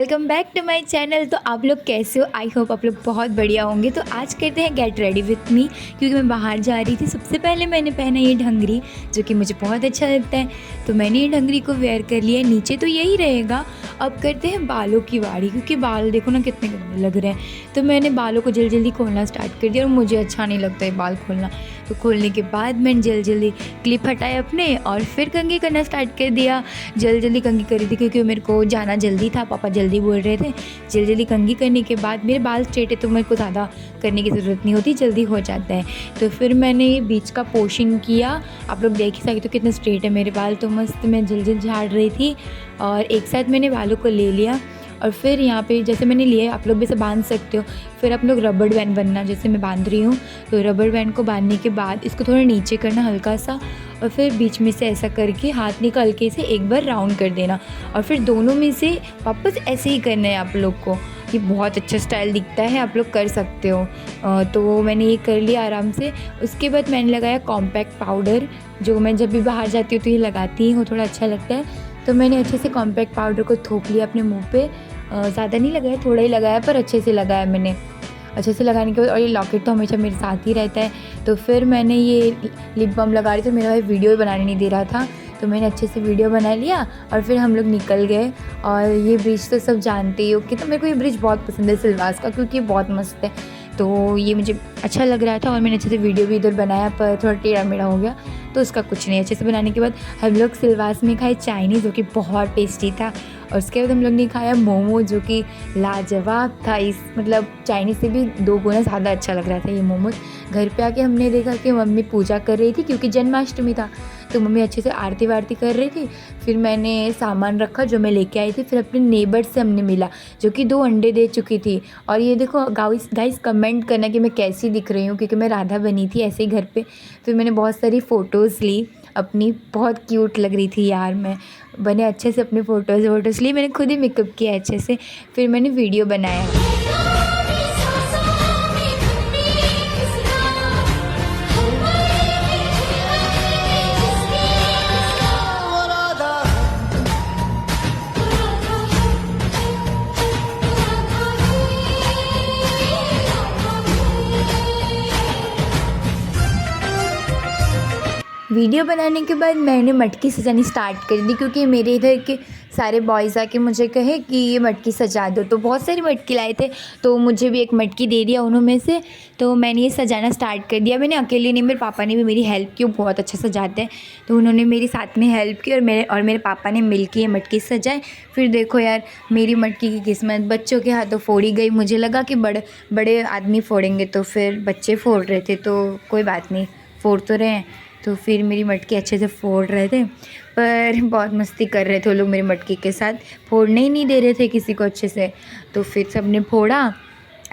Welcome back to my channel. तो आप लोग कैसे हो? आई होप आप लोग बहुत बढ़िया होंगे। तो आज करते हैं गेट रेडी विथ मी, क्योंकि मैं बाहर जा रही थी। सबसे पहले मैंने पहना ये ढंगरी, जो कि मुझे बहुत अच्छा लगता है। तो मैंने ये ढंगरी को वेयर कर लिया। नीचे तो यही रहेगा। अब करते हैं बालों की वाड़ी, क्योंकि बाल देखो ना कितने गंदे लग रहे हैं। तो मैंने बालों को जल्दी जल्दी खोलना स्टार्ट कर दिया, और मुझे अच्छा नहीं लगता है बाल खोलना। तो खोलने के बाद मैंने जल्दी जल्दी क्लिप हटाए अपने, और फिर कंघी करना स्टार्ट कर दिया। जल्दी जल्दी कंघी करी थी, क्योंकि मेरे को जाना जल्दी था, पापा जल्दी बोल रहे थे। जल्दी जल्दी कंघी करने के बाद मेरे बाल स्ट्रेट है, तो मेरे को ज़्यादा करने की ज़रूरत नहीं होती, जल्दी हो जाता है। तो फिर मैंने ये बीच का पोर्शन किया। आप लोग देख ही सकते हो कितने स्ट्रेट है मेरे बाल। तो मस्त मैं जल्दी जल्दी झाड़ रही थी, और एक साथ मैंने बालों को ले लिया। और फिर यहाँ पे जैसे मैंने लिया, आप लोग भी इसे बांध सकते हो। फिर आप लोग रबड़ बैंड बनना, जैसे मैं बांध रही हूँ। तो रबड़ बैंड को बांधने के बाद इसको थोड़ा नीचे करना हल्का सा, और फिर बीच में से ऐसा करके हाथ निकाल हल्के से एक बार राउंड कर देना, और फिर दोनों में से वापस ऐसे ही करना है आप लोग को। ये बहुत अच्छा स्टाइल दिखता है, आप लोग कर सकते हो। तो मैंने ये कर लिया आराम से। उसके बाद मैंने लगाया कॉम्पैक्ट पाउडर, जो मैं जब भी बाहर जाती हूँ तो ये लगाती हूँ, थोड़ा अच्छा लगता है। तो मैंने अच्छे से कॉम्पैक्ट पाउडर को थोप लिया अपने मुंह पे। ज़्यादा नहीं लगाया, थोड़ा ही लगाया, पर अच्छे से लगाया मैंने। अच्छे से लगाने के बाद, और ये लॉकेट तो हमेशा मेरे साथ ही रहता है। तो फिर मैंने ये लिप बाम लगा रही थी, तो मेरा भाई वीडियो बनाने नहीं दे रहा था। तो मैंने अच्छे से वीडियो बना लिया, और फिर हम लोग निकल गए। और ये ब्रिज तो सब जानते ही हो कि, तो मेरे को ये ब्रिज बहुत पसंद है सिलवास का, क्योंकि ये बहुत मस्त है। तो ये मुझे अच्छा लग रहा था, और मैंने अच्छे से वीडियो भी इधर बनाया, पर थोड़ा टेढ़ा मेढ़ा हो गया। तो उसका कुछ नहीं, अच्छे से बनाने के बाद हम लोग सिलवास में खाए चाइनीज़, जो कि बहुत टेस्टी था। और उसके बाद हम लोग ने खाया मोमो, जो कि लाजवाब था। इस मतलब चाइनीज़ से भी 2 गुना ज़्यादा अच्छा लग रहा था ये मोमोज। घर पे आके हमने देखा कि मम्मी पूजा कर रही थी, क्योंकि जन्माष्टमी था। तो मम्मी अच्छे से आरती वारती कर रही थी। फिर मैंने सामान रखा जो मैं लेके आई थी। फिर अपने नेबर से हमने मिला, जो कि 2 अंडे दे चुकी थी। और ये देखो गाइस कमेंट करना कि मैं कैसी दिख रही हूँ, क्योंकि मैं राधा बनी थी ऐसे ही घर पे। फिर मैंने बहुत सारी फ़ोटोज़ ली अपनी, बहुत क्यूट लग रही थी यार मैं। बने अच्छे से अपने फ़ोटोज़ ली, मैंने खुद ही मेकअप किया अच्छे से। फिर मैंने वीडियो बनाया। वीडियो बनाने के बाद मैंने मटकी सजानी स्टार्ट कर दी, क्योंकि मेरे इधर के सारे बॉयज़ आके मुझे कहे कि ये मटकी सजा दो। तो बहुत सारी मटकी लाए थे, तो मुझे भी एक मटकी दे दिया उन्हों में से। तो मैंने ये सजाना स्टार्ट कर दिया। मैंने अकेले नहीं, मेरे पापा ने भी मेरी हेल्प की, वो बहुत अच्छा सजाते हैं। तो उन्होंने मेरी साथ में हेल्प की, और मेरे पापा ने मिल के ये मटकी सजाए। फिर देखो यार, मेरी मटकी की किस्मत बच्चों के हाथों फोड़ी गई। मुझे लगा कि बड़े बड़े आदमी फोड़ेंगे, तो फिर बच्चे फोड़ रहे थे। तो कोई बात नहीं, फोड़ तो रहे हैं। तो फिर मेरी मटकी अच्छे से फोड़ रहे थे, पर बहुत मस्ती कर रहे थे वो लोग मेरी मटकी के साथ। फोड़ने ही नहीं दे रहे थे किसी को अच्छे से। तो फिर सब ने फोड़ा,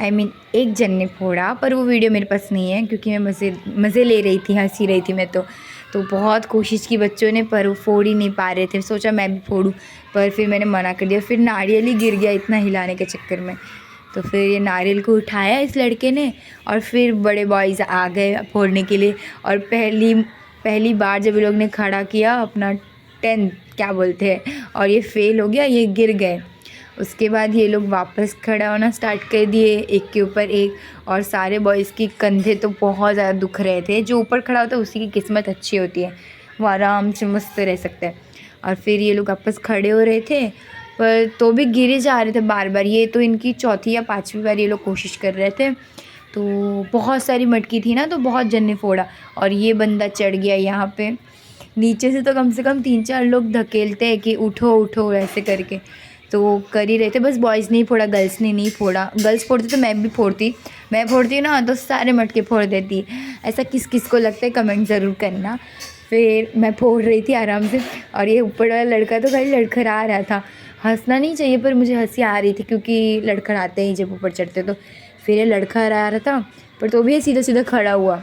एक जन ने फोड़ा, पर वो वीडियो मेरे पास नहीं है, क्योंकि मैं मज़े ले रही थी, हंसी रही थी मैं। तो बहुत कोशिश की बच्चों ने, पर वो फोड़ ही नहीं पा रहे थे। सोचा मैं भी फोड़ूं, पर फिर मैंने मना कर दिया। फिर नारियल ही गिर गया इतना हिलाने के चक्कर में। तो फिर ये नारियल को उठाया इस लड़के ने, और फिर बड़े बॉयज़ आ गए फोड़ने के लिए। और पहली बार जब ये लोग ने खड़ा किया अपना 10 क्या बोलते हैं, और ये फेल हो गया, ये गिर गए। उसके बाद ये लोग वापस खड़ा होना स्टार्ट कर दिए, एक के ऊपर एक। और सारे बॉयज़ की कंधे तो बहुत ज़्यादा दुख रहे थे। जो ऊपर खड़ा होता है उसी की किस्मत अच्छी होती है, वो आराम से मस्त रह सकता है। और फिर ये लोग वापस खड़े हो रहे थे, पर तो भी गिरे जा रहे थे बार बार। ये तो इनकी 4थी या 5वीं बार ये लोग कोशिश कर रहे थे। तो बहुत सारी मटकी थी ना, तो बहुत जन ने फोड़ा। और ये बंदा चढ़ गया यहाँ पे नीचे से। तो कम से कम 3-4 लोग धकेलते हैं कि उठो उठो ऐसे करके। तो कर ही रहे थे, बस बॉयज़ ने ही फोड़ा, गर्ल्स ने नहीं फोड़ा। गर्ल्स फोड़ती तो मैं भी फोड़ती, मैं फोड़ती ना तो सारे मटके फोड़ देती। ऐसा किस किस को लगता है कमेंट ज़रूर करना। फिर मैं फोड़ रही थी आराम से, और ये ऊपर वाला लड़का तो खाली लड़खड़ा रहा था। हंसना नहीं चाहिए, पर मुझे हंसी आ रही थी, क्योंकि लड़खड़ाते ही जब ऊपर चढ़ते। तो फिर ये लड़खड़ा रहा था, पर तो भी सीधा सीधा खड़ा हुआ।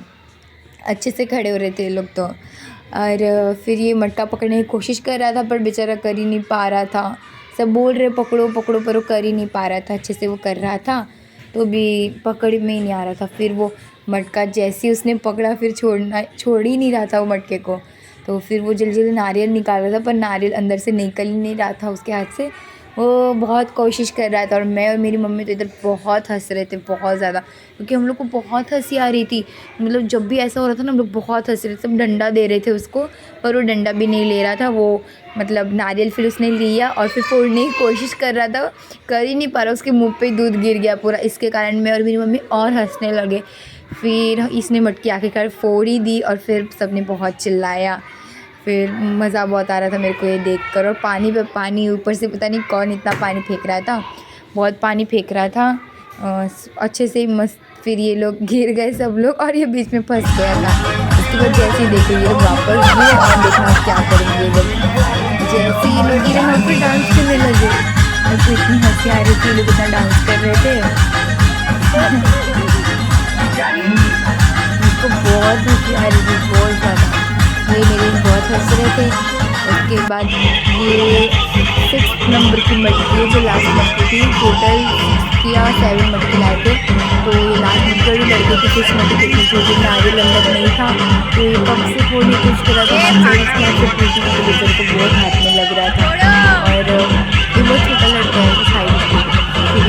अच्छे से खड़े हो रहे थे लोग तो। और फिर ये मटका पकड़ने की कोशिश कर रहा था, पर बेचारा कर ही नहीं पा रहा था। सब बोल रहे पकड़ो पकड़ो, पर वो कर ही नहीं पा रहा था। अच्छे से वो कर रहा था, तो भी पकड़ में ही नहीं आ रहा था। फिर वो मटका जैसे ही उसने पकड़ा, फिर छोड़ ही नहीं रहा था वो मटके को। तो फिर वो जल्दी जल्दी नारियल निकाल रहा था, पर नारियल अंदर से निकल ही नहीं रहा था उसके हाथ से। वो बहुत कोशिश कर रहा था और मैं और मेरी मम्मी तो इधर बहुत हंस रहे थे, बहुत ज़्यादा, क्योंकि हम लोग को बहुत हंसी आ रही थी। मतलब जब भी ऐसा हो रहा था ना, हम लोग बहुत हंस रहे थे, सब डंडा दे रहे थे उसको, पर वो डंडा भी नहीं ले रहा था। वो मतलब नारियल फिर उसने लिया और फिर फोड़ने की कोशिश कर रहा था, कर ही नहीं पा रहा, उसके मुँह पे दूध गिर गया पूरा। इसके कारण मैं और मेरी मम्मी और हंसने लगे। फिर इसने मटकी आखिरकार फोड़ ही दी और फिर सबने बहुत चिल्लाया। फिर मज़ा बहुत आ रहा था मेरे को ये देखकर, और पानी पे पानी, ऊपर से पता नहीं कौन इतना पानी फेंक रहा था, बहुत पानी फेंक रहा था अच्छे से मस्त। फिर ये लोग गिर गए सब लोग और ये बीच में फंस गया था। उसके बाद जैसे ही देखो ये लोग वापस गए और देखना क्या करेंगे ये लोग। जैसे ये लोग गिरे हम फिर डांस करने लगे, और फिर इतनी हंसी आ रही थी, ये लोग इतना डांस कर रहे थे। मुझको बहुत हंसी आ रही थी, बहुत ज़्यादा। ये मेरे बहुत हंस रहे थे। उसके बाद ये 6 नंबर की मटकी है, जो लास्ट मटकी थी, टोटल 6 या 7 मटकी लाए थे। तो ये लास्ट मटकी वाली लड़के की 6 मटकी थी, जो नारियल अंदर नहीं था, तो ये कब से फोड़ने की कोशिश कर रहा था, हाथ से टूटी की वजह को बहुत हाथ में लग रहा था। और ये बहुत छोटा लड़का है, तो साइड में फिर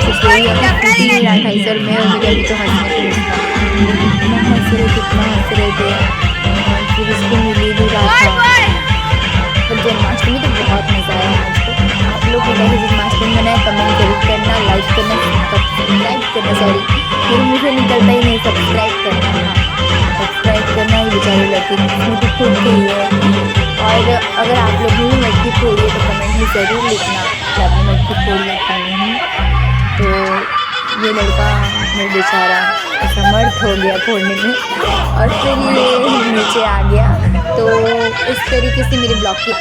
सबसे कोई अभी टूट ही नहीं रहा था इस, और मैं और मेरे अभी तो हंसने को कितना हंस रहे थे। और फिर इसको मिली भी रहा था। और जन्माष्टमी तो बहुत मज़ा आया मुझको। आप लोग को कैसे जन्माष्टमी मनाए कमेंट जरूर करना, लाइक करना, सब्सक्राइब करना, सॉरी मेरे मुँह से निकलता ही नहीं, सब्सक्राइब करना। हाँ, सब्सक्राइब करना ही बेचारे लड़के जिसमें तो खुद गई है। और अगर आप लोग भी मटकी फोड़ी है तो कमेंट में ज़रूर लिखना कि आपने मटकी फोड़ी है क्या नहीं। तो ये लड़का मेरा बेचारा असमर्थ हो गया फोड़ने में, और फिर ये नीचे आ गया। तो इस तरीके से मेरे ब्लॉग की